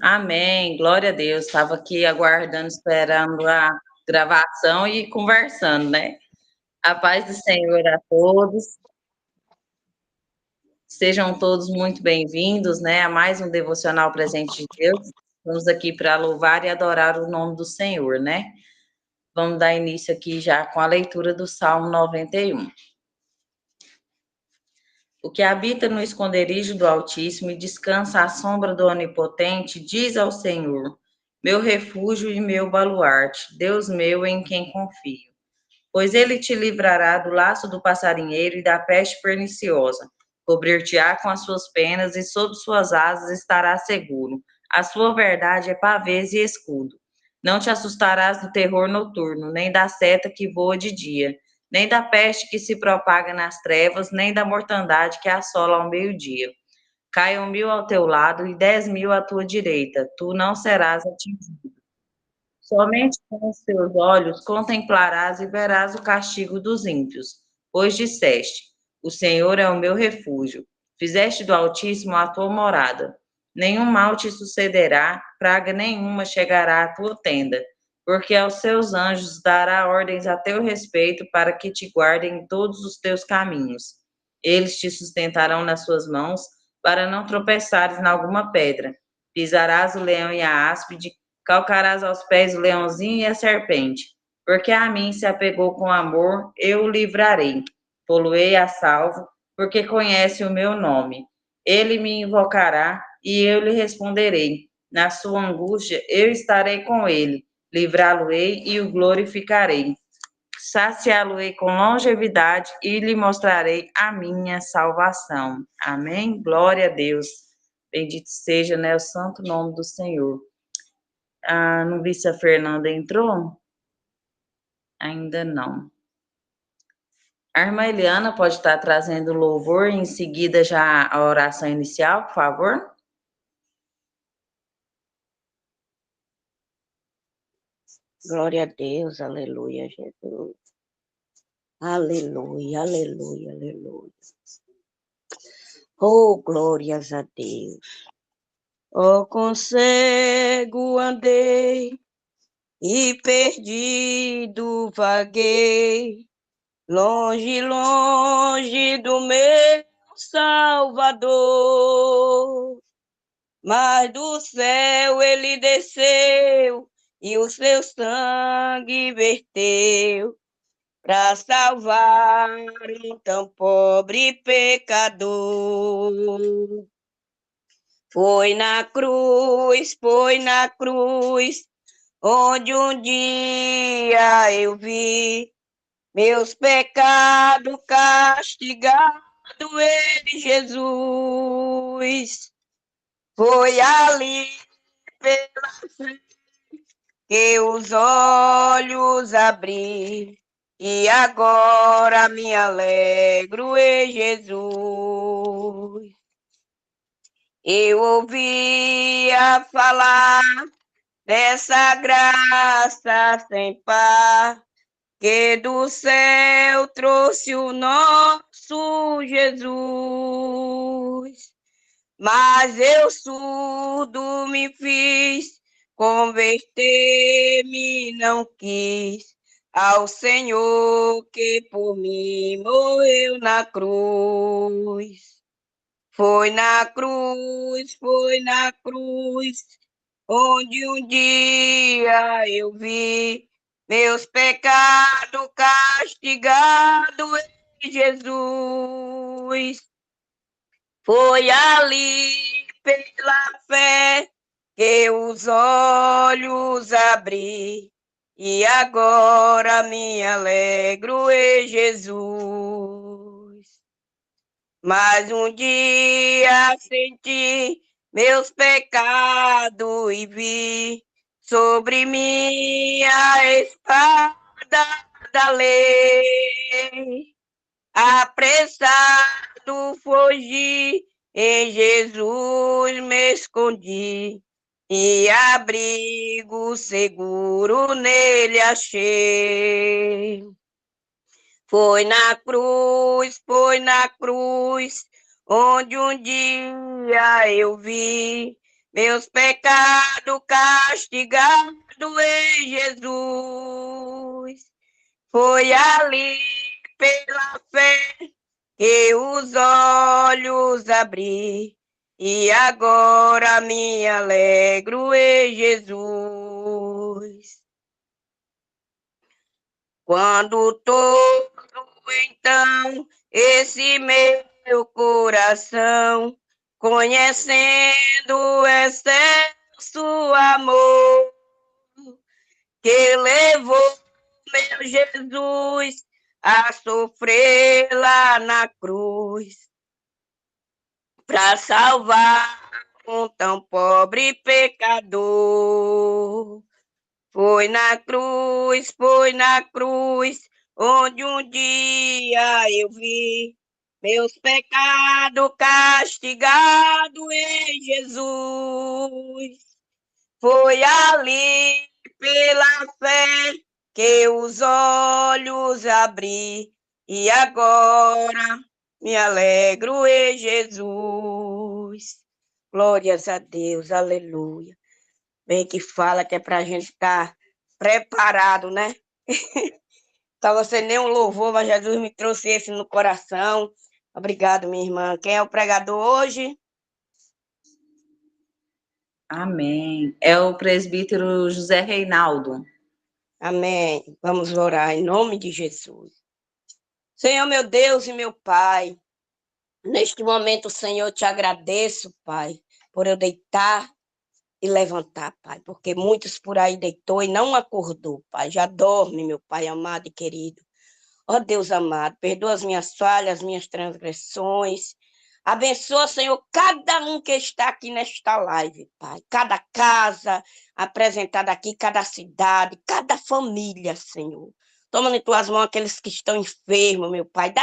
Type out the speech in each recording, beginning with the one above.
Amém, glória a Deus. Estava aqui aguardando, esperando a gravação e conversando, né? A paz do Senhor a todos. Sejam todos muito bem-vindos, né, a mais um devocional Presente de Deus. Estamos aqui para louvar e adorar o nome do Senhor, né? Vamos dar início aqui já com a leitura do Salmo 91. O que habita no esconderijo do Altíssimo e descansa à sombra do Onipotente, diz ao Senhor: meu refúgio e meu baluarte, Deus meu em quem confio. Pois ele te livrará do laço do passarinheiro e da peste perniciosa. Cobrir-te-á com as suas penas e sob suas asas estarás seguro. A sua verdade é pavês e escudo. Não te assustarás do terror noturno, nem da seta que voa de dia, nem da peste que se propaga nas trevas, nem da mortandade que assola ao meio-dia. Caiam 1000 ao teu lado e 10.000 à tua direita, tu não serás atingido. Somente com os teus olhos contemplarás e verás o castigo dos ímpios, pois disseste: o Senhor é o meu refúgio. Fizeste do Altíssimo a tua morada. Nenhum mal te sucederá, praga nenhuma chegará à tua tenda, porque aos seus anjos dará ordens a teu respeito para que te guardem em todos os teus caminhos. Eles te sustentarão nas suas mãos, para não tropeçares em alguma pedra. Pisarás o leão e a áspide, calcarás aos pés o leãozinho e a serpente. Porque a mim se apegou com amor, eu o livrarei. Poluei a salvo, porque conhece o meu nome. Ele me invocará e eu lhe responderei. Na sua angústia eu estarei com ele, livrá-lo-ei e o glorificarei. Saciá-lo-ei com longevidade e lhe mostrarei a minha salvação. Amém? Glória a Deus. Bendito seja, né, o santo nome do Senhor. Ah, não vi se a Fernanda entrou? Ainda não. A irmã Eliana pode estar trazendo louvor e em seguida já a oração inicial, por favor? Glória a Deus, aleluia, Jesus. Aleluia, aleluia, aleluia. Oh, glórias a Deus. Oh, consigo andei e perdido vaguei, longe, longe do meu Salvador. Mas do céu ele desceu e o seu sangue verteu para salvar um tão pobre pecador. Foi na cruz, onde um dia eu vi meus pecados castigados, ele, Jesus. Foi ali pela fé que os olhos abri, e agora me alegro em Jesus. Eu ouvia falar dessa graça sem par, que do céu trouxe o nosso Jesus. Mas eu surdo me fiz, converter-me não quis ao Senhor que por mim morreu na cruz. Foi na cruz, onde um dia eu vi meus pecados castigados em Jesus. Foi ali pela fé que os olhos abri, e agora me alegro em Jesus. Mas um dia senti meus pecados e vi sobre mim a espada da lei. Apressado fugi, em Jesus me escondi, e abrigo seguro nele achei. Foi na cruz, onde um dia eu vi meus pecados castigado em Jesus. Foi ali pela fé que os olhos abri, e agora me alegro em Jesus. Quando todo então esse meu coração, conhecendo o excesso amor que levou meu Jesus a sofrer lá na cruz, para salvar um tão pobre pecador. Foi na cruz, onde um dia eu vi meus pecados castigados em Jesus. Foi ali pela fé que os olhos abri, e agora me alegro em Jesus. Glórias a Deus, aleluia. Bem que fala que é para a gente estar preparado, né? Estava sem nenhum louvor, mas Jesus me trouxe esse no coração. Obrigado, minha irmã. Quem é o pregador hoje? Amém. É o presbítero José Reinaldo. Amém. Vamos orar em nome de Jesus. Senhor, meu Deus e meu Pai, neste momento, Senhor, eu te agradeço, Pai, por eu deitar e levantar, Pai, porque muitos por aí deitou e não acordou, Pai. Já dorme, meu Pai amado e querido. Ó Deus amado, perdoa as minhas falhas, as minhas transgressões. Abençoa, Senhor, cada um que está aqui nesta live, Pai. Cada casa apresentada aqui, cada cidade, cada família, Senhor. Toma em tuas mãos aqueles que estão enfermos, meu Pai.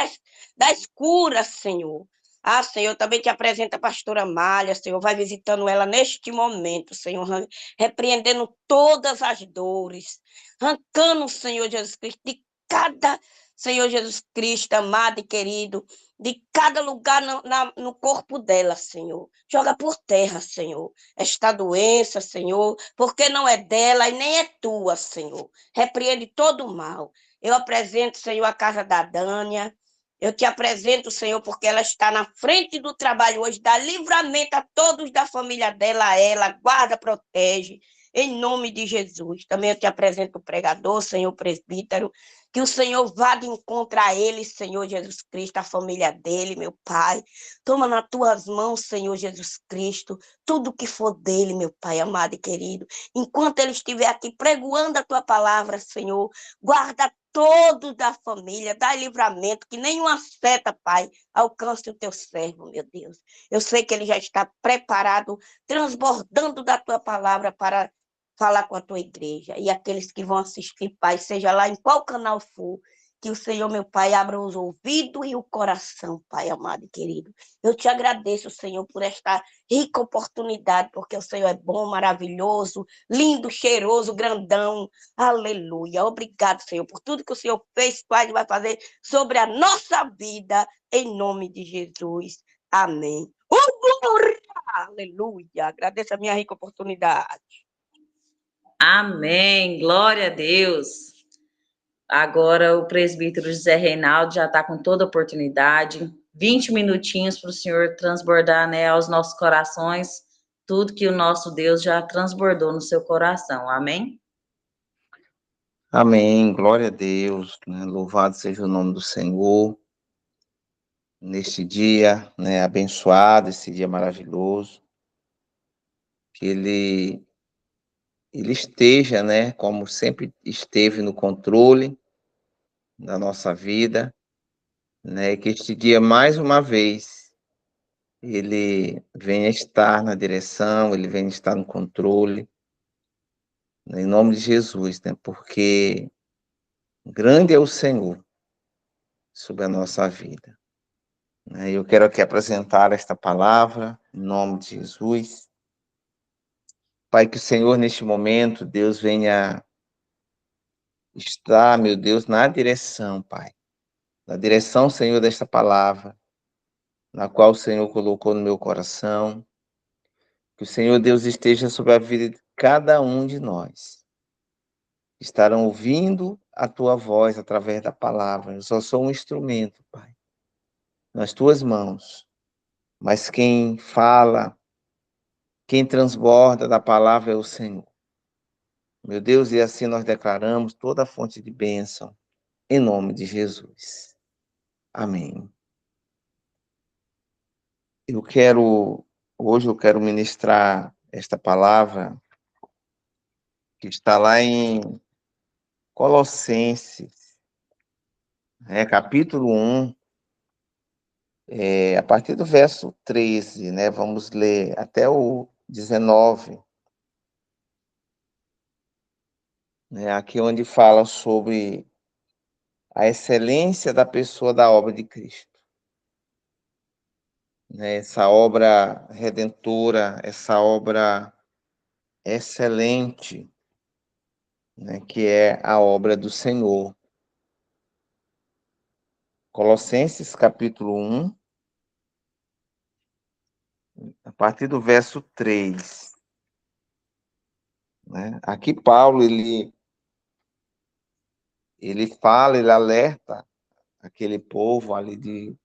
Das curas, Senhor. Ah, Senhor, também te apresenta a pastora Malha, Senhor. Vai visitando ela neste momento, Senhor. Repreendendo todas as dores. Arrancando, Senhor Jesus Cristo, de cada Senhor Jesus Cristo, amado e querido, de cada lugar no corpo dela, Senhor. Joga por terra, Senhor, esta doença, Senhor, porque não é dela e nem é tua, Senhor. Repreende todo o mal. Eu apresento, Senhor, a casa da Dânia. Eu te apresento, Senhor, porque ela está na frente do trabalho hoje. Dá livramento a todos da família dela, a ela. Guarda, protege. Em nome de Jesus. Também eu te apresento o pregador, Senhor presbítero. Que o Senhor vá de encontro a ele, Senhor Jesus Cristo, a família dele, meu Pai. Toma nas tuas mãos, Senhor Jesus Cristo, tudo que for dele, meu Pai amado e querido. Enquanto ele estiver aqui pregoando a tua palavra, Senhor, guarda todos da família, dá livramento, que nenhuma seta, Pai, alcance o teu servo, meu Deus. Eu sei que ele já está preparado, transbordando da tua palavra para falar com a tua igreja. E aqueles que vão assistir, Pai, seja lá em qual canal for, que o Senhor, meu Pai, abra os ouvidos e o coração, Pai amado e querido. Eu te agradeço, Senhor, por esta rica oportunidade, porque o Senhor é bom, maravilhoso, lindo, cheiroso, grandão. Aleluia. Obrigado, Senhor, por tudo que o Senhor fez, Pai, e vai fazer sobre a nossa vida, em nome de Jesus. Amém. Glória! Aleluia. Agradeço a minha rica oportunidade. Amém. Glória a Deus. Agora o presbítero José Reinaldo já está com toda a oportunidade. 20 minutinhos para o Senhor transbordar, né, aos nossos corações tudo que o nosso Deus já transbordou no seu coração. Amém? Amém. Glória a Deus. Né? Louvado seja o nome do Senhor. Neste dia, né, abençoado, esse dia maravilhoso. Que ele esteja, né, como sempre esteve no controle da nossa vida, né, que este dia, mais uma vez, ele venha estar na direção, ele venha estar no controle, né, em nome de Jesus, né, porque grande é o Senhor sobre a nossa vida. Eu quero aqui apresentar esta palavra, em nome de Jesus. Pai, que o Senhor, neste momento, Deus venha estar, meu Deus, na direção, Pai. Na direção, Senhor, desta palavra, na qual o Senhor colocou no meu coração. Que o Senhor Deus esteja sobre a vida de cada um de nós. Estarão ouvindo a tua voz através da palavra. Eu só sou um instrumento, Pai, nas tuas mãos. Mas quem fala, quem transborda da palavra é o Senhor. Meu Deus, e assim nós declaramos toda a fonte de bênção, em nome de Jesus. Amém. Hoje eu quero ministrar esta palavra que está lá em Colossenses, capítulo 1, a partir do verso 13, né? Vamos ler até o 19, né? Aqui onde fala sobre a excelência da pessoa da obra de Cristo, né? Essa obra redentora, essa obra excelente, né? Que é a obra do Senhor. Colossenses capítulo 1, a partir do verso 3. Né? Aqui Paulo, ele fala, ele alerta aquele povo ali de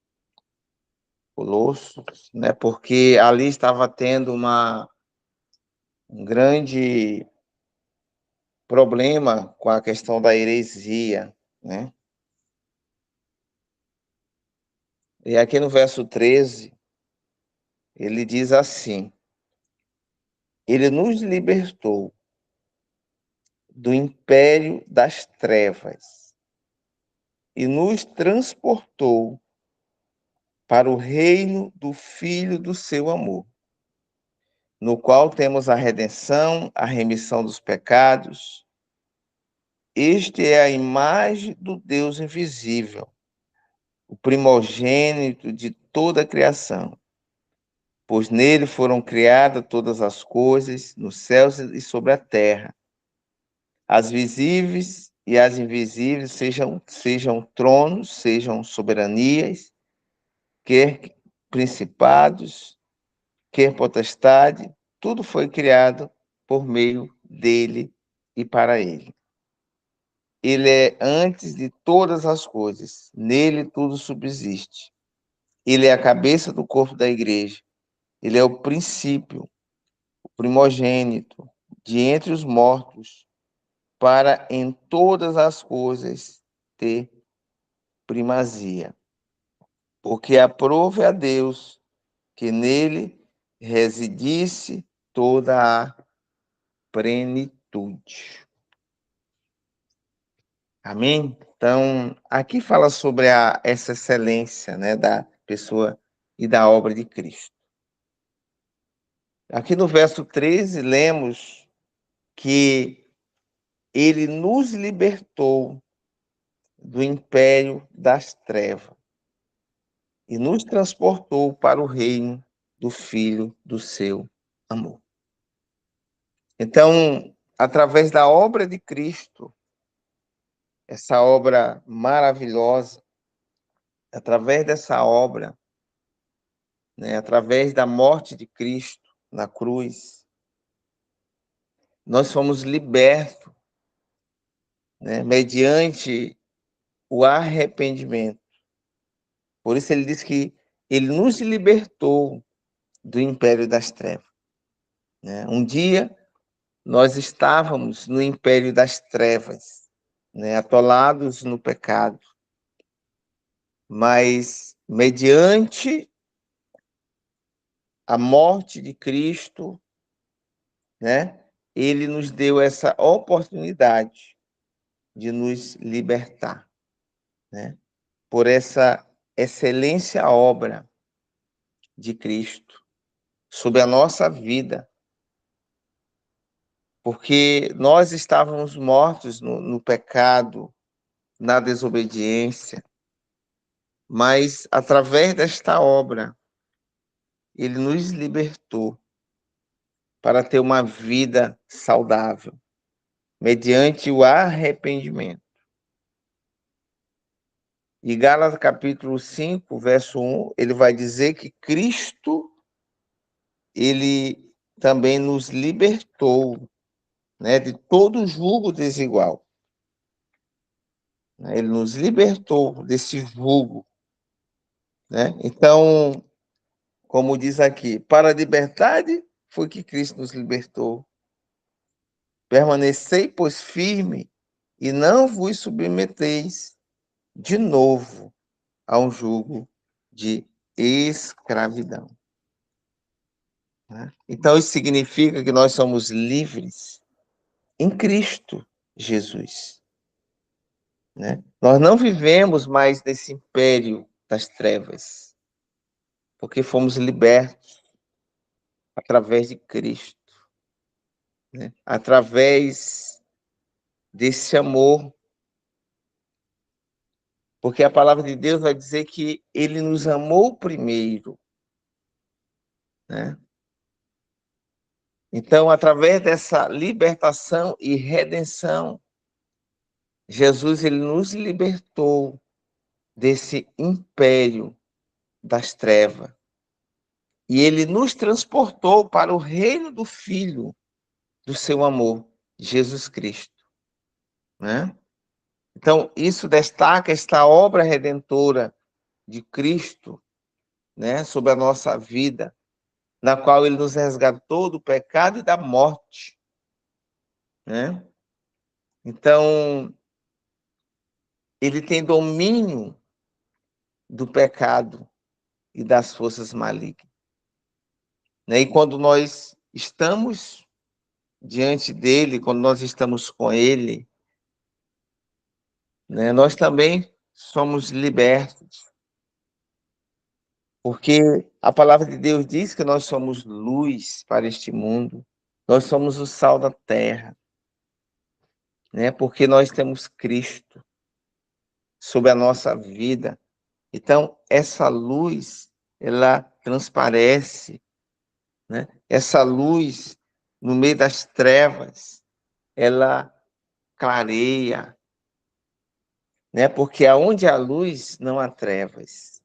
Colossos, né? Porque ali estava tendo um grande problema com a questão da heresia, né? E aqui no verso 13, ele diz assim: ele nos libertou do império das trevas e nos transportou para o reino do Filho do seu amor, no qual temos a redenção, a remissão dos pecados. Este é a imagem do Deus invisível, o primogênito de toda a criação, pois nele foram criadas todas as coisas, nos céus e sobre a terra, as visíveis e as invisíveis, sejam tronos, sejam soberanias, quer principados, quer potestade, tudo foi criado por meio dele e para ele. Ele é antes de todas as coisas, nele tudo subsiste. Ele é a cabeça do corpo da igreja, ele é o princípio, o primogênito de entre os mortos, para em todas as coisas ter primazia. Porque aprove a Deus que nele residisse toda a plenitude. Amém? Então, aqui fala sobre essa excelência, né, da pessoa e da obra de Cristo. Aqui no verso 13, lemos que ele nos libertou do império das trevas e nos transportou para o reino do Filho do seu amor. Então, através da obra de Cristo, essa obra maravilhosa, através dessa obra, né, através da morte de Cristo na cruz, nós fomos libertos, né, mediante o arrependimento. Por isso ele diz que ele nos libertou do império das trevas, né? Um dia nós estávamos no império das trevas, né, atolados no pecado, mas mediante a morte de Cristo, né, ele nos deu essa oportunidade de nos libertar, né, por essa excelência obra de Cristo sobre a nossa vida, porque nós estávamos mortos no pecado, na desobediência, mas através desta obra, ele nos libertou para ter uma vida saudável, mediante o arrependimento. E Gálatas capítulo 5, verso 1, ele vai dizer que Cristo, ele também nos libertou, né, de todo jugo desigual. Ele nos libertou desse jugo, né? Então, como diz aqui, para a liberdade foi que Cristo nos libertou. Permanecei, pois, firme, e não vos submeteis de novo a um jugo de escravidão. Então, isso significa que nós somos livres em Cristo Jesus. Né? Nós não vivemos mais nesse império das trevas, porque fomos libertos através de Cristo, né? Através desse amor, porque a palavra de Deus vai dizer que Ele nos amou primeiro, né? Então, através dessa libertação e redenção, Jesus ele nos libertou desse império das trevas. E ele nos transportou para o reino do Filho do seu amor, Jesus Cristo, né? Então, isso destaca esta obra redentora de Cristo, né, sobre a nossa vida, na qual ele nos resgatou do pecado e da morte, né? Então, ele tem domínio do pecado e das forças malignas, né? E quando nós estamos diante dele, quando nós estamos com ele, né, nós também somos libertos, porque a palavra de Deus diz que nós somos luz para este mundo, nós somos o sal da terra, né? Porque nós temos Cristo sobre a nossa vida. Então, essa luz, ela transparece, né? Essa luz, no meio das trevas, ela clareia, né? Porque aonde há luz, não há trevas.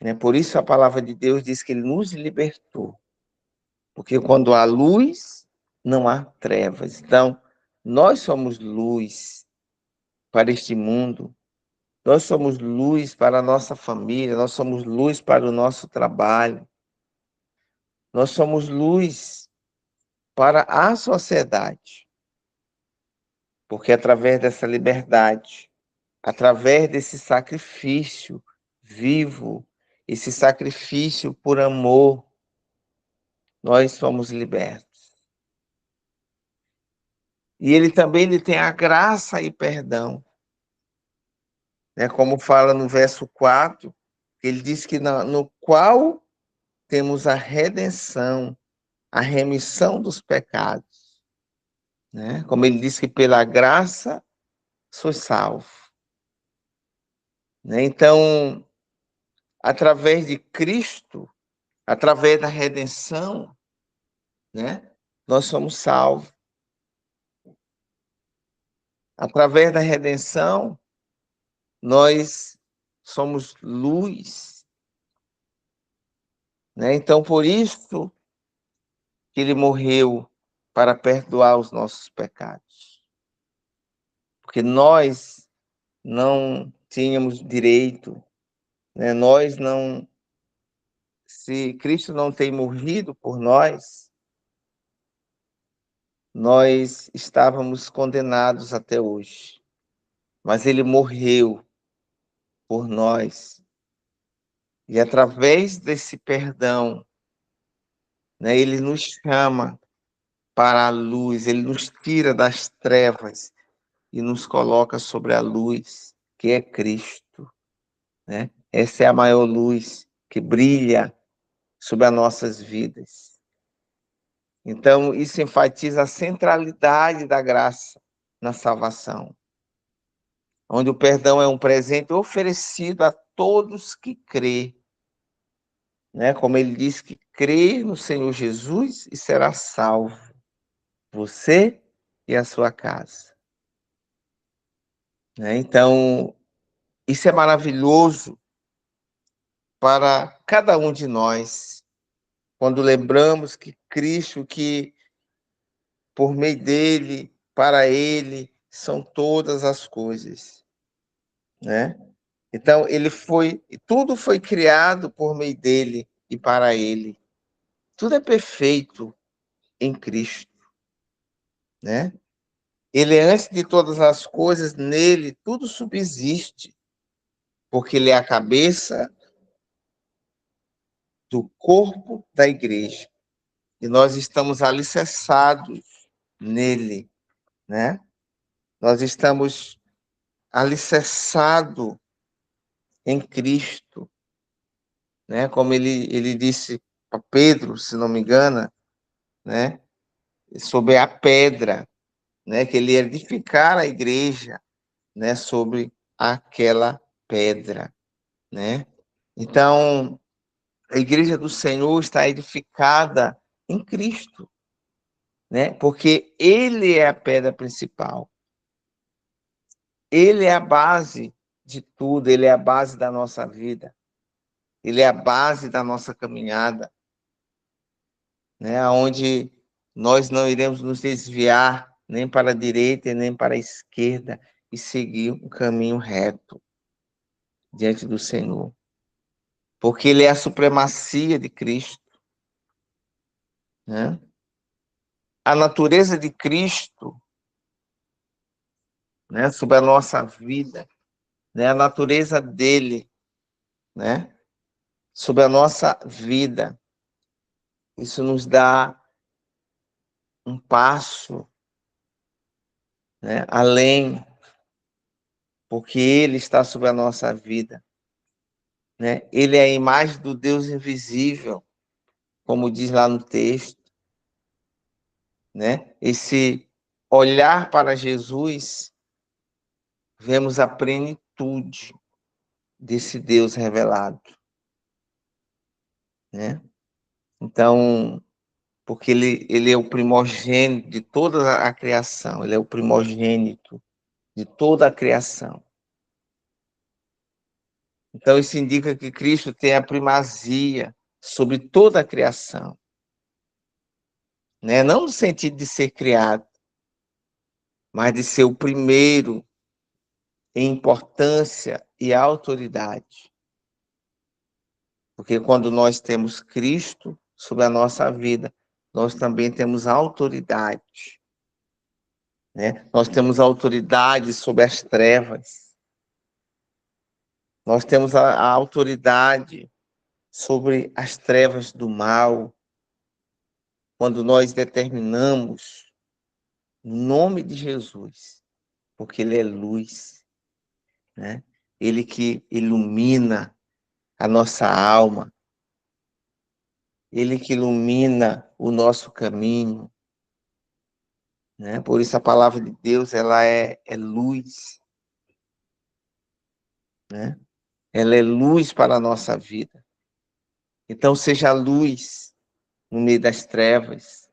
Né? Por isso a palavra de Deus diz que ele nos libertou. Porque quando há luz, não há trevas. Então, nós somos luz para este mundo. Nós somos luz para a nossa família, nós somos luz para o nosso trabalho. Nós somos luz para a sociedade. Porque através dessa liberdade, através desse sacrifício vivo, esse sacrifício por amor, nós somos libertos. E ele também tem a graça e perdão. Né? Como fala no verso 4, ele diz que no qual temos a redenção, a remissão dos pecados. Né? Como ele diz que pela graça sou salvo. Né? Então, através de Cristo, através da redenção, né? Nós somos salvos. Através da redenção, nós somos luz. Né? Então, por isso que ele morreu para perdoar os nossos pecados. Porque nós não tínhamos direito, né? Nós não, se Cristo não tem morrido por nós, nós estávamos condenados até hoje. Mas ele morreu por nós. E através desse perdão, né, ele nos chama para a luz, ele nos tira das trevas e nos coloca sobre a luz, que é Cristo. Né? Essa é a maior luz que brilha sobre as nossas vidas. Então, isso enfatiza a centralidade da graça na salvação, onde o perdão é um presente oferecido a todos que crê. Né? Como ele diz que crê no Senhor Jesus e será salvo, você e a sua casa. Né? Então, isso é maravilhoso para cada um de nós, quando lembramos que Cristo, que por meio dele, para ele, são todas as coisas, né? Então, tudo foi criado por meio dele e para ele. Tudo é perfeito em Cristo, né? Ele é antes de todas as coisas, nele tudo subsiste, porque ele é a cabeça do corpo da igreja. E nós estamos alicerçados nele, né? Nós estamos alicerçados em Cristo, né? Como ele disse para Pedro, se não me engano, né? Sobre a pedra, né? Que ele ia edificar a igreja, né? Sobre aquela pedra, né? Então, a igreja do Senhor está edificada em Cristo, né? Porque ele é a pedra principal. Ele é a base de tudo, ele é a base da nossa vida. Ele é a base da nossa caminhada, né? Onde nós não iremos nos desviar nem para a direita nem para a esquerda e seguir um caminho reto diante do Senhor. Porque ele é a supremacia de Cristo, né? A natureza de Cristo, né, sobre a nossa vida, né, a natureza dele, né, sobre a nossa vida. Isso nos dá um passo, né, além, porque ele está sobre a nossa vida, né? Ele é a imagem do Deus invisível, como diz lá no texto, né? Esse olhar para Jesus, vemos a plenitude desse Deus revelado, né? Então, porque ele é o primogênito de toda a criação, ele é o primogênito de toda a criação. Então, isso indica que Cristo tem a primazia sobre toda a criação, né? Não no sentido de ser criado, mas de ser o primeiro em importância e autoridade. Porque quando nós temos Cristo sobre a nossa vida, nós também temos autoridade, né? Nós temos autoridade sobre as trevas. Nós temos a autoridade sobre as trevas do mal, quando nós determinamos o nome de Jesus, porque ele é luz, né? Ele que ilumina a nossa alma, ele que ilumina o nosso caminho, né? Por isso a palavra de Deus, ela é luz, né? Ela é luz para a nossa vida. Então seja luz no meio das trevas,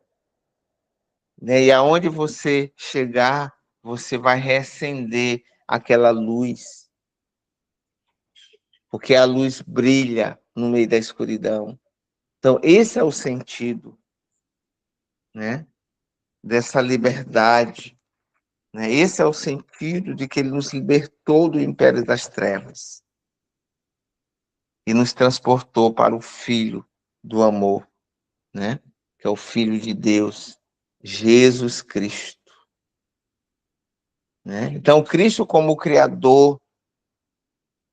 né? E aonde você chegar, você vai reacender aquela luz, porque a luz brilha no meio da escuridão. Então, esse é o sentido, né, dessa liberdade, né? Esse é o sentido de que ele nos libertou do império das trevas e nos transportou para o Filho do amor, né, que é o Filho de Deus, Jesus Cristo, né? Então, Cristo como Criador,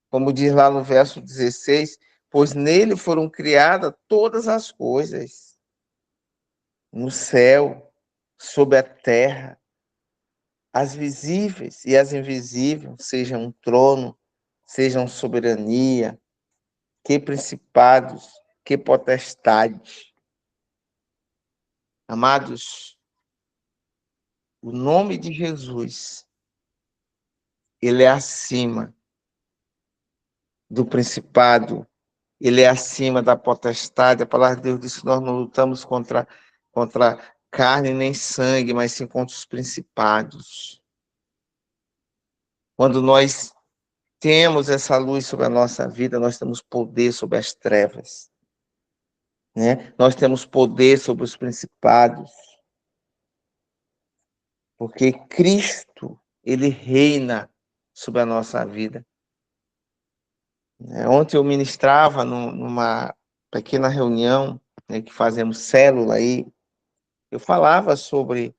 como diz lá no verso 16, pois nele foram criadas todas as coisas, no céu, sobre a terra, as visíveis e as invisíveis, sejam um trono, sejam soberania, que principados, que potestades. Amados, o nome de Jesus, ele é acima do principado, ele é acima da potestade. A palavra de Deus diz que nós não lutamos contra carne nem sangue, mas sim contra os principados. Quando nós temos essa luz sobre a nossa vida, nós temos poder sobre as trevas. né? Nós temos poder sobre os principados, porque Cristo, ele reina sobre a nossa vida. Ontem eu ministrava numa pequena reunião, né, que fazemos célula aí, eu falava sobre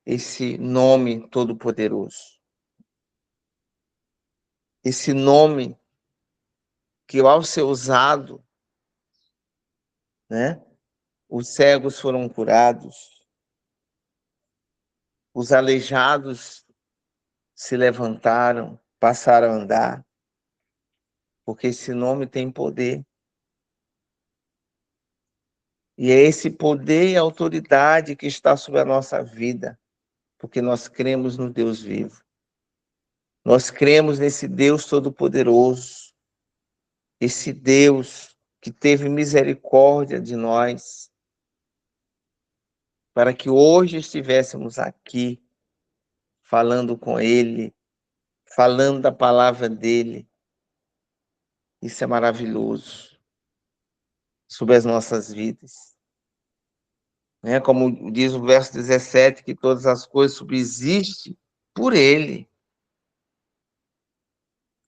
esse nome todo-poderoso. Esse nome que, ao ser usado, né, os cegos foram curados, os aleijados se levantaram, passaram a andar, porque esse nome tem poder. E é esse poder e autoridade que está sobre a nossa vida, porque nós cremos no Deus vivo. Nós cremos nesse Deus Todo-Poderoso, esse Deus que teve misericórdia de nós, para que hoje estivéssemos aqui, falando com Ele, falando da palavra dEle. Isso é maravilhoso sobre as nossas vidas. Como diz o verso 17, que todas as coisas subsistem por Ele.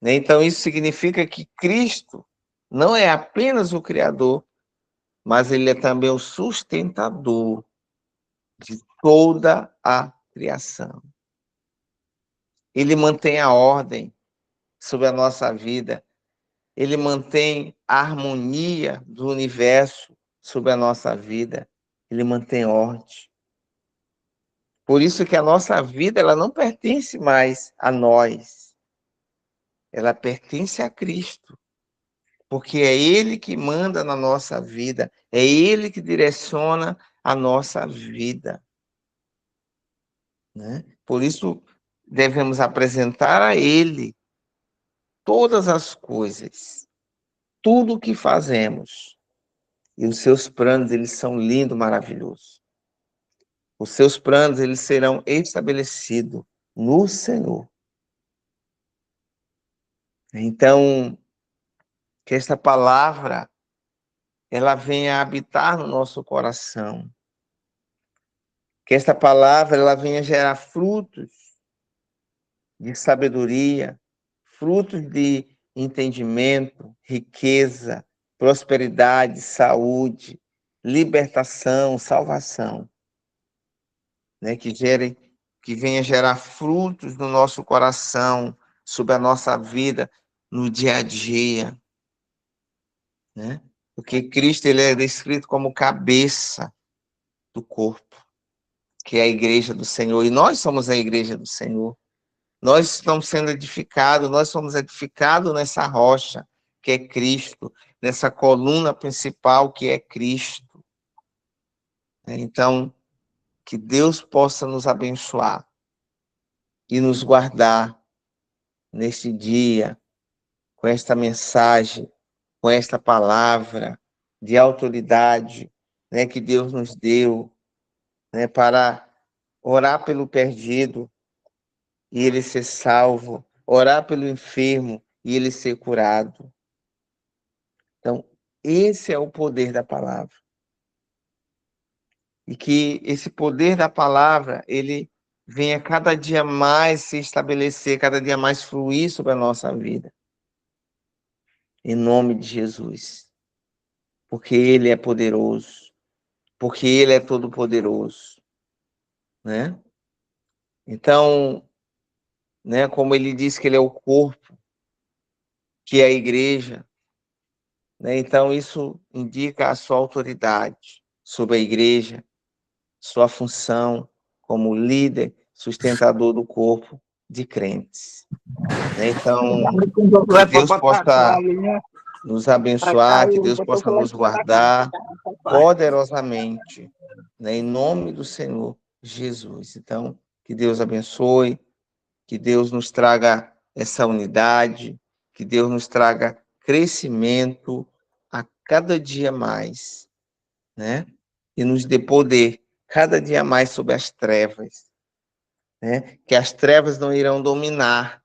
Então, isso significa que Cristo não é apenas o Criador, mas Ele é também o sustentador de toda a criação. Ele mantém a ordem sobre a nossa vida. Ele mantém a harmonia do universo sobre a nossa vida. Ele mantém ordem. Por isso que a nossa vida ela não pertence mais a nós. Ela pertence a Cristo. Porque é Ele que manda na nossa vida. É Ele que direciona a nossa vida. Né? Por isso, devemos apresentar a Ele todas as coisas, tudo o que fazemos. E os seus planos, eles são lindos, maravilhosos. Os seus planos, eles serão estabelecidos no Senhor. Então, que esta palavra, ela venha habitar no nosso coração. Que esta palavra, ela venha gerar frutos de sabedoria, frutos de entendimento, riqueza, prosperidade, saúde, libertação, salvação, né? Que venha gerar frutos no nosso coração, sobre a nossa vida, no dia a dia, né? Porque Cristo, ele é descrito como cabeça do corpo, que é a igreja do Senhor, e nós somos a igreja do Senhor. Nós estamos sendo edificados, nós somos edificados nessa rocha, que é Cristo, nessa coluna principal, que é Cristo. Então, que Deus possa nos abençoar e nos guardar neste dia, com esta mensagem, com esta palavra de autoridade, né, que Deus nos deu, né, para orar pelo perdido e ele ser salvo, orar pelo enfermo e ele ser curado. Então, esse é o poder da palavra. E que esse poder da palavra, ele venha cada dia mais se estabelecer, cada dia mais fluir sobre a nossa vida. Em nome de Jesus. Porque ele é poderoso. Porque ele é todo-poderoso. Né? Então, né, como ele diz que ele é o corpo, que é a igreja, né? Então isso indica a sua autoridade sobre a igreja, sua função como líder, sustentador do corpo de crentes. Né? Então, que Deus possa nos abençoar, que Deus possa nos guardar poderosamente, né? Em nome do Senhor Jesus. Então, que Deus abençoe, que Deus nos traga essa unidade, que Deus nos traga crescimento a cada dia mais, né? E nos dê poder cada dia mais sobre as trevas, né? Que as trevas não irão dominar,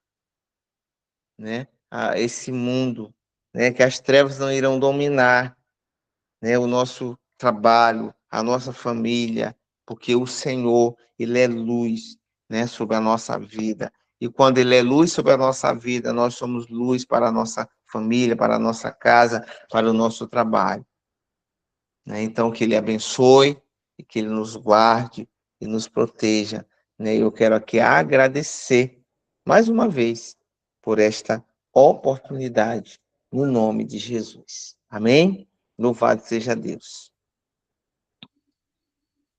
né? Esse mundo, né? Que as trevas não irão dominar, né, o nosso trabalho, a nossa família, porque o Senhor, Ele é luz, né, sobre a nossa vida. E quando Ele é luz sobre a nossa vida, nós somos luz para a nossa família, para a nossa casa, para o nosso trabalho. Né? Então, que Ele abençoe e que Ele nos guarde e nos proteja. Né? Eu quero aqui agradecer, mais uma vez, por esta oportunidade, no nome de Jesus. Amém? Louvado seja Deus.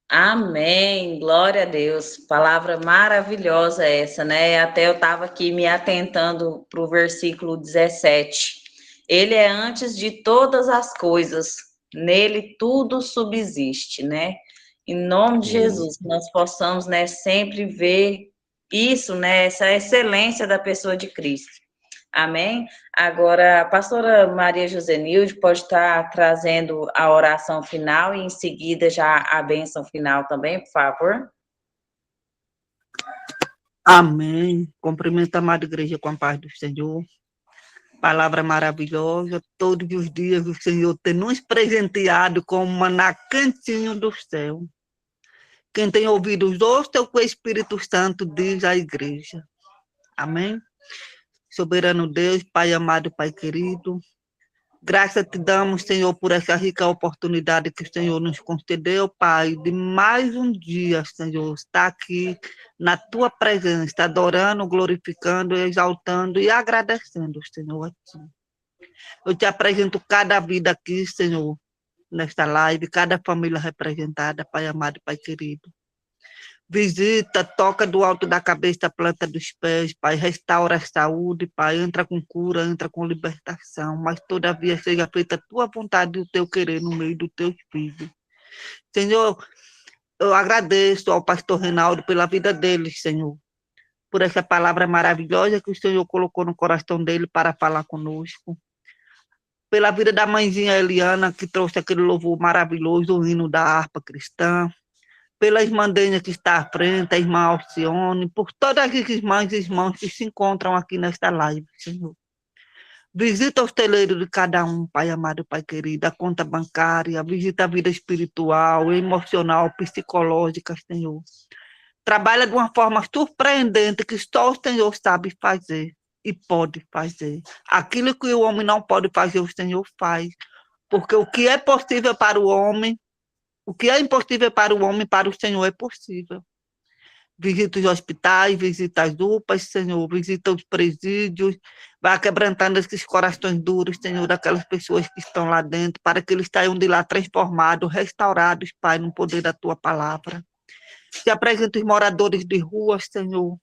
Amém, glória a Deus. Palavra maravilhosa essa, né? Até eu estava aqui me atentando para o versículo 17. Ele é antes de todas as coisas, nele tudo subsiste, né? Em nome de Jesus, que nós possamos, né, sempre ver isso, né, essa excelência da pessoa de Cristo. Amém? Agora, a pastora Maria Josenilde pode estar trazendo a oração final e em seguida já a bênção final também, por favor. Amém. Cumprimento a amada igreja com a paz do Senhor. Palavra maravilhosa. Todos os dias o Senhor tem nos presenteado com um maná cantinho do céu. Quem tem ouvidos, ouça o que o Espírito Santo diz à igreja. Amém? Soberano Deus, Pai amado, Pai querido, graças te damos, Senhor, por essa rica oportunidade que o Senhor nos concedeu, Pai, de mais um dia, Senhor, estar aqui na tua presença, adorando, glorificando, exaltando e agradecendo, Senhor, a ti. Eu te apresento cada vida aqui, Senhor, nesta live, cada família representada, Pai amado, Pai querido. Visita, toca do alto da cabeça, planta dos pés, Pai, restaura a saúde, Pai, entra com cura, entra com libertação, mas todavia seja feita a tua vontade e o teu querer no meio do teu filho. Senhor, eu agradeço ao pastor Reinaldo pela vida dele, Senhor, por essa palavra maravilhosa que o Senhor colocou no coração dele para falar conosco. Pela vida da mãezinha Eliana, que trouxe aquele louvor maravilhoso, o hino da harpa cristã, pela irmã Dênia que está à frente, a irmã Alcione, por todas as irmãs e irmãos que se encontram aqui nesta live, Senhor. Visita os teleiros de cada um, Pai amado, Pai querido, a conta bancária, visita a vida espiritual, emocional, psicológica, Senhor. Trabalha de uma forma surpreendente que só o Senhor sabe fazer e pode fazer. Aquilo que o homem não pode fazer, o Senhor faz. Porque o que é possível para o homem, o que é impossível para o homem, para o Senhor é possível. Visita os hospitais, visita as UPAs, Senhor, visita os presídios, vai quebrantando esses corações duros, Senhor, daquelas pessoas que estão lá dentro, para que eles saiam de lá transformados, restaurados, Pai, no poder da Tua palavra. Te apresento os moradores de rua, Senhor.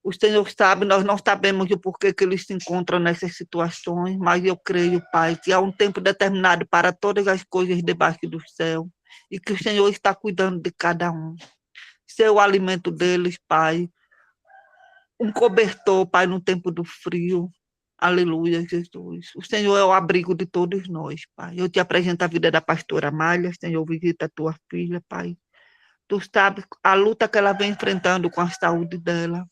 O Senhor sabe, nós não sabemos o porquê que eles se encontram nessas situações, mas eu creio, Pai, que há um tempo determinado para todas as coisas debaixo do céu e que o Senhor está cuidando de cada um. Ser o alimento deles, Pai, um cobertor, Pai, no tempo do frio. Aleluia, Jesus. O Senhor é o abrigo de todos nós, Pai. Eu te apresento a vida da pastora Malha, Senhor, visita a tua filha, Pai. Tu sabes a luta que ela vem enfrentando com a saúde dela.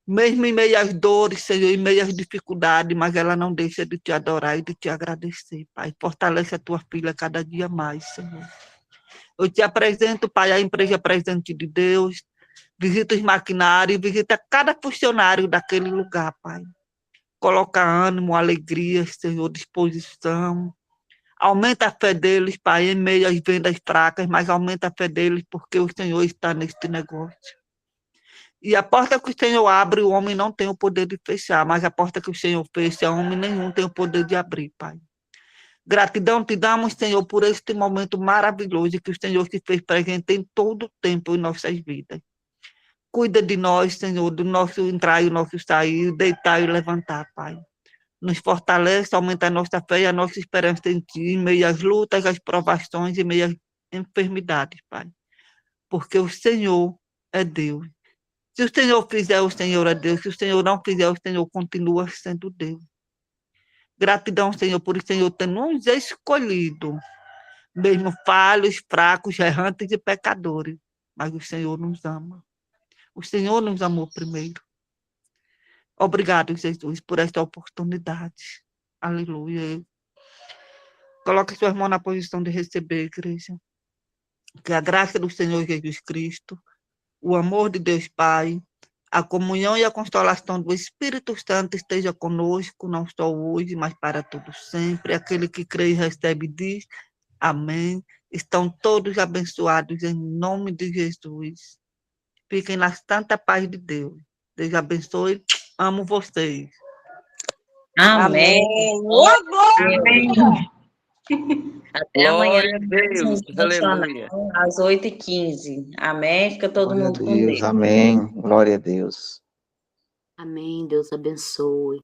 Mesmo em meio às dores, Senhor, em meio às dificuldades, mas ela não deixa de te adorar e de te agradecer, Pai. Fortalece a tua filha cada dia mais, Senhor. Eu te apresento, Pai, a empresa Presente de Deus, visita os maquinários, visita cada funcionário daquele lugar, Pai. Coloca ânimo, alegria, Senhor, disposição. Aumenta a fé deles, Pai, em meio às vendas fracas, mas aumenta a fé deles porque o Senhor está neste negócio. E a porta que o Senhor abre, o homem não tem o poder de fechar, mas a porta que o Senhor fecha, homem nenhum tem o poder de abrir, Pai. Gratidão te damos, Senhor, por este momento maravilhoso que o Senhor se fez presente em todo o tempo em nossas vidas. Cuida de nós, Senhor, do nosso entrar e o nosso sair, deitar e levantar, Pai. Nos fortalece, aumenta a nossa fé e a nossa esperança em Ti, em meio às lutas, às provações, em meio às enfermidades, Pai. Porque o Senhor é Deus. Se o Senhor fizer, o Senhor é Deus. Se o Senhor não fizer, o Senhor continua sendo Deus. Gratidão, Senhor, por o Senhor ter nos escolhido, mesmo falhos, fracos, errantes e pecadores. Mas o Senhor nos ama. O Senhor nos amou primeiro. Obrigado, Jesus, por esta oportunidade. Aleluia. Coloque suas mãos na posição de receber, igreja. Que a graça do Senhor Jesus Cristo, o amor de Deus Pai, a comunhão e a consolação do Espírito Santo esteja conosco, não só hoje, mas para todo sempre. Aquele que crê e recebe diz amém. Estão todos abençoados em nome de Jesus. Fiquem na santa paz de Deus. Deus abençoe. Amo vocês. Amém. Ô, glória! Até amanhã. Glória a Deus, aleluia. Às 8h15. Amém. Fica todo Glória a mundo com Deus, Deus. amém. Glória a Deus. Amém. Deus abençoe.